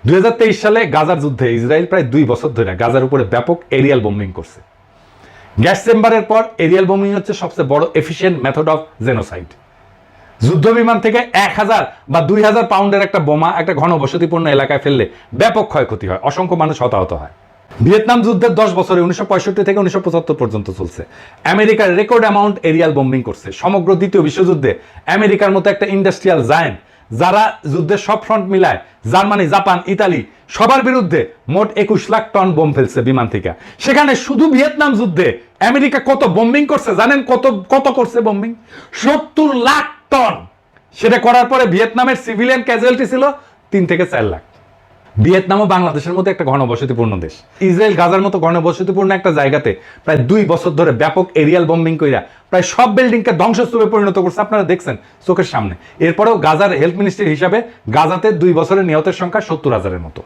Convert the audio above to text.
2023 সালে গাজার যুদ্ধে ইসরায়েল প্রায় 2 বছর ধরে গাজার উপরে ব্যাপক এরিয়াল বোম্বিং করছে। গ্যাস চেম্বারের পর এরিয়াল বোম্বিং হচ্ছে সবচেয়ে বড় এফিশিয়েন্ট মেথড অফ জেনোসাইড। যুদ্ধ বিমান থেকে 1000 বা 2000 পাউন্ডের একটা বোমা একটা ঘনবসতিপূর্ণ এলাকায় ফেললে ব্যাপক ক্ষয়ক্ষতি হয়, অসংখ্য মানুষ হতাহত হয়। ভিয়েতনাম যুদ্ধের 10 বছরে 1965 থেকে 1975 পর্যন্ত চলছে। আমেরিকার রেকর্ড অ্যামাউন্ট এরিয়াল বোম্বিং করছে। সমগ্র দ্বিতীয় বিশ্বযুদ্ধে আমেরিকার মতো একটা ইন্ডাস্ট্রিয়াল জায়ান্ট, যারা যুদ্ধের সব ফ্রন্ট মিলায়, জার্মানি, জাপান, ইতালি সবার বিরুদ্ধে মোট 21 লাখ টন বোম ফেলছে বিমান থেকে। সেখানে শুধু ভিয়েতনাম যুদ্ধে আমেরিকা কত বোম্বিং করছে জানেন? কত করছে বোম্বিং? 70 লাখ টন। সেটা করার পরে ভিয়েতনামের সিভিলিয়ান ক্যাজুয়ালিটি ছিল 3 থেকে 4 লাখ। ভিয়েতনামও বাংলাদেশের মতো একটা ঘনবসতিপূর্ণ দেশ। ইসরায়েল গাজার মতো ঘনবসতিপূর্ণ একটা জায়গাতে প্রায় 2 বছর ধরে ব্যাপক এরিয়াল বোম্বিং কইরা প্রায় সব বিল্ডিংকে ধ্বংসস্তূপে পরিণত করছে, আপনারা দেখছেন চোখের সামনে। এরপরেও গাজার হেলথ মিনিস্ট্রি হিসাবে গাজাতে 2 বছরের নিহতের সংখ্যা 70,000-এর মতো।